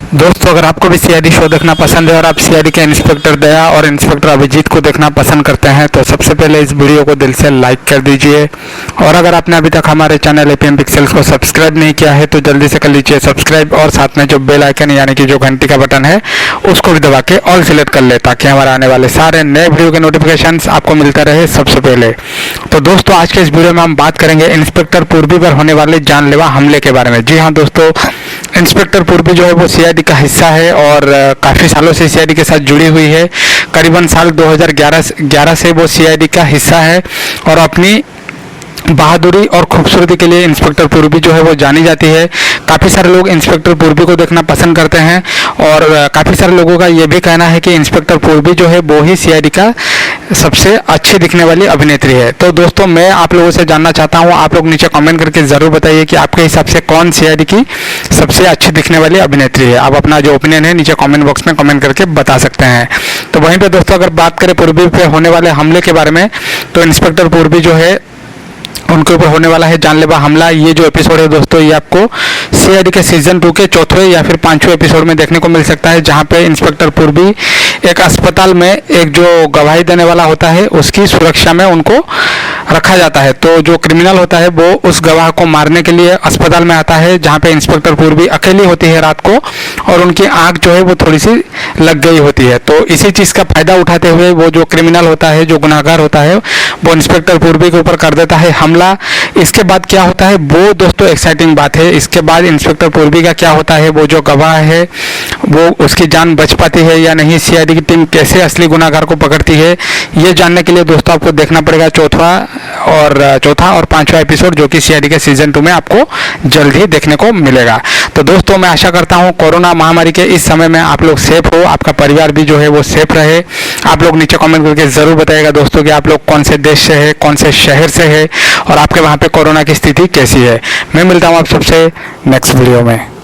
दोस्तों, अगर आपको भी सीआईडी शो देखना पसंद है और आप सीआईडी के इंस्पेक्टर दया और इंस्पेक्टर अभिजीत को देखना पसंद करते हैं तो सबसे पहले इस वीडियो को दिल से लाइक कर दीजिए। और अगर आपने अभी तक हमारे चैनल एपीएम पिक्सेल्स को सब्सक्राइब नहीं किया है तो जल्दी से कर लीजिए सब्सक्राइब, और साथ में जो बेल आइकन यानी कि जो घंटी का बटन है उसको भी दबा के ऑल सिलेक्ट कर ले, ताकि हमारे आने वाले सारे नए वीडियो के नोटिफिकेशन आपको मिलता रहे सबसे पहले। तो दोस्तों, आज के इस वीडियो में हम बात करेंगे इंस्पेक्टर पूर्वी पर होने वाले जानलेवा हमले के बारे में। जी हाँ दोस्तों, इंस्पेक्टर पूर्वी जो है वो सीआईडी का हिस्सा है और काफ़ी सालों से सीआईडी के साथ जुड़ी हुई है। करीबन साल 2011 से वो सीआईडी का हिस्सा है और अपनी बहादुरी और खूबसूरती के लिए इंस्पेक्टर पूर्वी जो है वो जानी जाती है। काफ़ी सारे लोग इंस्पेक्टर पूर्वी को देखना पसंद करते हैं और काफ़ी सारे लोगों का ये भी कहना है कि इंस्पेक्टर पूर्वी जो है वो ही सीआईडी का सबसे अच्छी दिखने वाली अभिनेत्री है। तो दोस्तों, मैं आप लोगों से जानना चाहता हूँ, आप लोग नीचे कमेंट करके ज़रूर बताइए कि आपके हिसाब से कौन सीआईडी की सबसे अच्छी दिखने वाली अभिनेत्री है। आप अपना जो ओपिनियन है नीचे कमेंट बॉक्स में कमेंट करके बता सकते हैं। तो वहीं पर दोस्तों, अगर बात करें पूर्वी पे होने वाले हमले के बारे में, तो इंस्पेक्टर पूर्वी जो है उनके ऊपर होने वाला है जानलेवा हमला। ये जो एपिसोड है दोस्तों, ये आपको सीआईडी के सीजन 2 के चौथे या फिर 5वें एपिसोड में देखने को मिल सकता है, जहां पे इंस्पेक्टर पूर्वी एक अस्पताल में एक जो गवाही देने वाला होता है उसकी सुरक्षा में उनको रखा जाता है। तो जो क्रिमिनल होता है वो उस गवाह को मारने के लिए अस्पताल में आता है, जहाँ पे इंस्पेक्टर पूर्वी अकेली होती है रात को, और उनकी आंख जो है वो थोड़ी सी लग गई होती है। तो इसी चीज़ का फायदा उठाते हुए वो जो क्रिमिनल होता है, जो गुनाहगार होता है, वो इंस्पेक्टर पूर्वी के ऊपर कर देता है हमला। इसके बाद क्या होता है वो दोस्तों एक्साइटिंग बात है। इसके बाद इंस्पेक्टर पूर्वी का क्या होता है, वो जो गवाह है वो उसकी जान बच पाती है या नहीं, सीआईडी की टीम कैसे असली गुनाहगार को पकड़ती है, ये जानने के लिए दोस्तों आपको देखना पड़ेगा चौथा और 5वां एपिसोड, जो कि सीआईडी के सीजन 2 में आपको जल्द ही देखने को मिलेगा। तो दोस्तों, मैं आशा करता हूँ कोरोना महामारी के इस समय में आप लोग सेफ हो, आपका परिवार भी जो है वो सेफ रहे। आप लोग नीचे कमेंट करके ज़रूर बताइएगा दोस्तों कि आप लोग कौन से देश से है, कौन से शहर से है और आपके वहाँ पे कोरोना की स्थिति कैसी है। मैं मिलता हूँ आप सबसे नेक्स्ट वीडियो में।